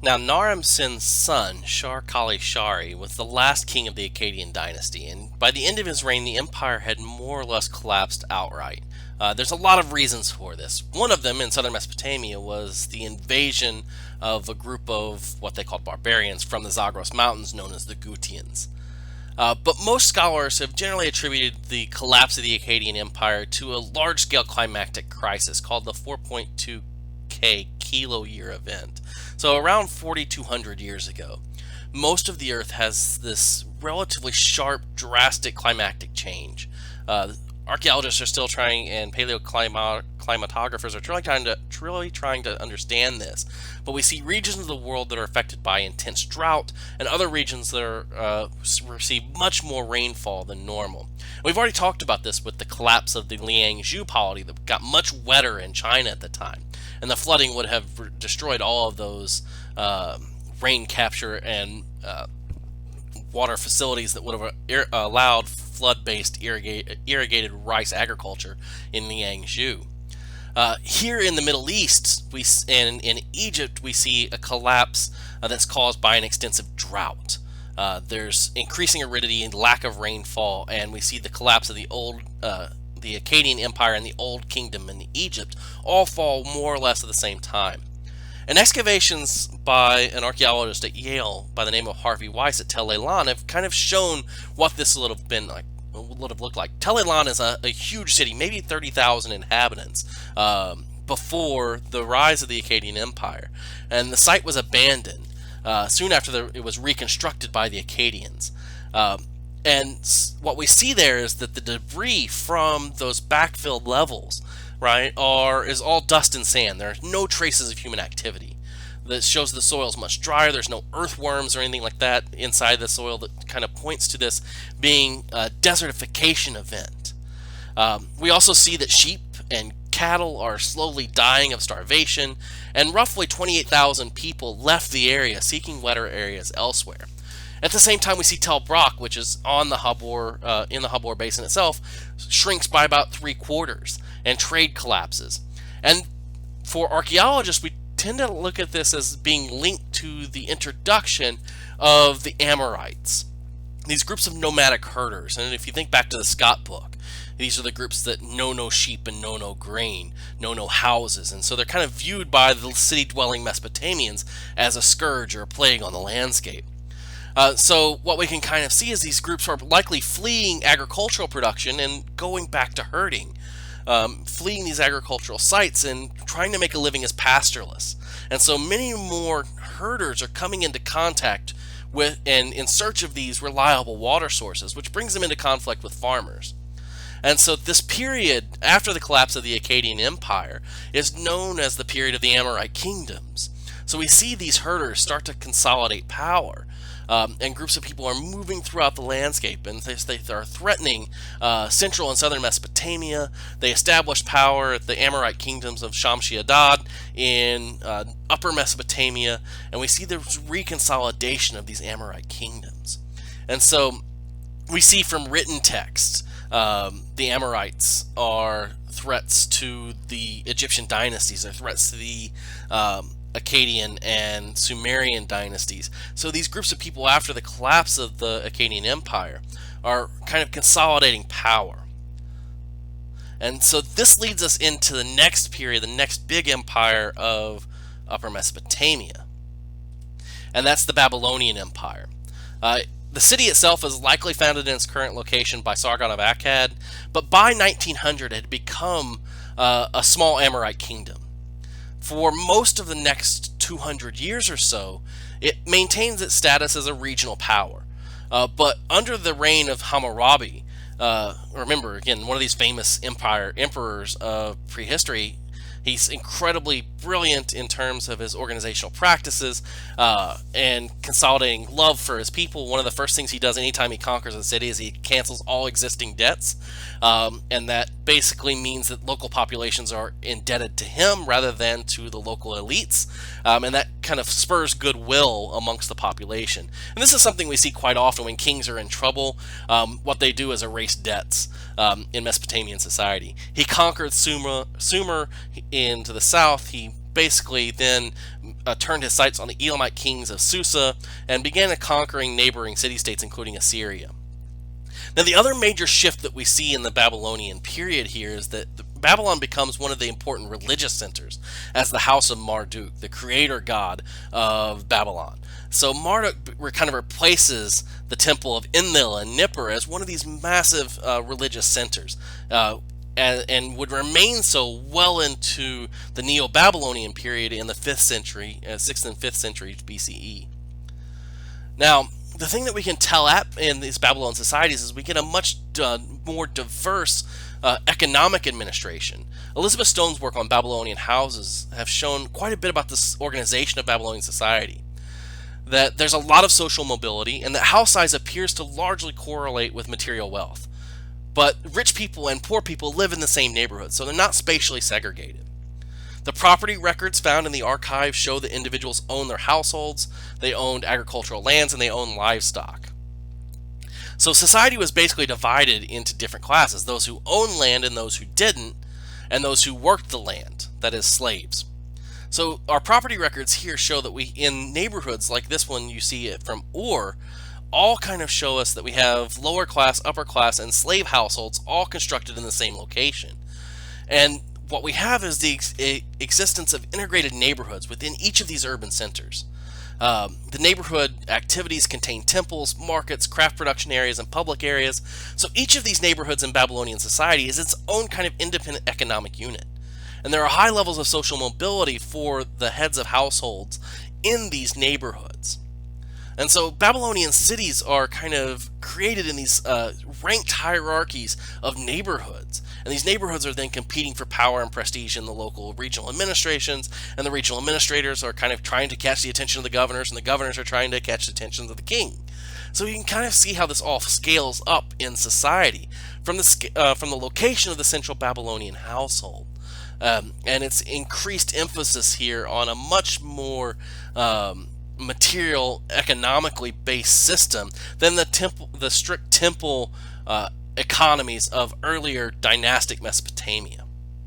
Now, Naram Sin's son, Shar Kali Shari, was the last king of the Akkadian dynasty, and by the end of his reign, the empire had more or less collapsed outright. There's a lot of reasons for this. One of them in southern Mesopotamia was the invasion of a group of what they called barbarians from the Zagros Mountains, known as the Gutians. But most scholars have generally attributed the collapse of the Akkadian Empire to a large scale climactic crisis called the 4.2K kilo year event. So, around 4,200 years ago, most of the Earth has this relatively sharp, drastic climactic change. Archaeologists are still trying, and paleoclimatographers are truly trying to understand this. But we see regions of the world that are affected by intense drought, and other regions that receive much more rainfall than normal. We've already talked about this with the collapse of the Liangzhu polity that got much wetter in China at the time, and the flooding would have destroyed all of those rain capture and water facilities that would have allowed flood-based irrigated rice agriculture in Liangzhu. Here in the Middle East, and in Egypt, we see a collapse that's caused by an extensive drought. There's increasing aridity and lack of rainfall, and we see the collapse of the Akkadian Empire and the Old Kingdom in Egypt all fall more or less at the same time. And excavations by an archaeologist at Yale by the name of Harvey Weiss at Tel El have kind of shown what this would have looked like. Tel El is a huge city, maybe 30,000 inhabitants, before the rise of the Akkadian Empire. And the site was abandoned soon after it was reconstructed by the Akkadians. And what we see there is that the debris from those backfilled levels, right, is all dust and sand. There are no traces of human activity. That shows the soil is much drier. There's no earthworms or anything like that inside the soil that kind of points to this being a desertification event. We also see that sheep and cattle are slowly dying of starvation, and roughly 28,000 people left the area seeking wetter areas elsewhere. At the same time, we see Tel Brak, which is on the Habor, in the Habor Basin itself, shrinks by about 3/4, and trade collapses. And for archaeologists, we tend to look at this as being linked to the introduction of the Amorites, these groups of nomadic herders. And if you think back to the Scott book, these are the groups that know no sheep and know no grain, know no houses, and so they're kind of viewed by the city-dwelling Mesopotamians as a scourge or a plague on the landscape. So what we can kind of see is these groups are likely fleeing agricultural production and going back to herding, fleeing these agricultural sites and trying to make a living as pastoralists. And so many more herders are coming into contact with and in search of these reliable water sources, which brings them into conflict with farmers. And so this period after the collapse of the Akkadian Empire is known as the period of the Amorite kingdoms. So we see these herders start to consolidate power. And groups of people are moving throughout the landscape, and they are threatening central and southern Mesopotamia. They establish power at the Amorite kingdoms of Shamshi-Adad in upper Mesopotamia, and we see the reconsolidation of these Amorite kingdoms. And so we see from written texts, the Amorites are threats to the Egyptian dynasties, they're threats to the Akkadian and Sumerian dynasties. So these groups of people after the collapse of the Akkadian Empire are kind of consolidating power. And so this leads us into the next period, the next big empire of Upper Mesopotamia. And that's the Babylonian Empire. The city itself is likely founded in its current location by Sargon of Akkad, but by 1900 it had become a small Amorite kingdom. For most of the next 200 years or so, it maintains its status as a regional power. But under the reign of Hammurabi, remember, again, one of these famous emperors of prehistory, he's incredibly brilliant in terms of his organizational practices and consolidating love for his people. One of the first things he does anytime he conquers a city is he cancels all existing debts. And that basically means that local populations are indebted to him rather than to the local elites. And that kind of spurs goodwill amongst the population. And this is something we see quite often when kings are in trouble. What they do is erase debts in Mesopotamian society. He conquered Sumer into the south. He basically then turned his sights on the Elamite kings of Susa and began conquering neighboring city-states, including Assyria. Now, the other major shift that we see in the Babylonian period here is that Babylon becomes one of the important religious centers as the house of Marduk, the creator god of Babylon. So Marduk kind of replaces the temple of Enlil and Nippur as one of these massive religious centers. And would remain so well into the Neo-Babylonian period in the 5th century, 6th and 5th centuries BCE. Now, the thing that we can tell in these Babylonian societies is we get a much more diverse economic administration. Elizabeth Stone's work on Babylonian houses have shown quite a bit about this organization of Babylonian society. That there's a lot of social mobility, and that house size appears to largely correlate with material wealth. But rich people and poor people live in the same neighborhood, so they're not spatially segregated. The property records found in the archives show that individuals owned their households, they owned agricultural lands, and they owned livestock. So society was basically divided into different classes, those who owned land and those who didn't, and those who worked the land, that is, slaves. So our property records here show that in neighborhoods like this one you see it from Ur, all kind of show us that we have lower class, upper class, and slave households all constructed in the same location. And what we have is the existence of integrated neighborhoods within each of these urban centers. The neighborhood activities contain temples, markets, craft production areas, and public areas. So each of these neighborhoods in Babylonian society is its own kind of independent economic unit. And there are high levels of social mobility for the heads of households in these neighborhoods. And so Babylonian cities are kind of created in these ranked hierarchies of neighborhoods. And these neighborhoods are then competing for power and prestige in the local regional administrations. And the regional administrators are kind of trying to catch the attention of the governors, and the governors are trying to catch the attention of the king. So you can kind of see how this all scales up in society from the location of the central Babylonian household. And it's increased emphasis here on a much more material, economically based system than the strict temple economies of earlier dynastic Mesopotamia.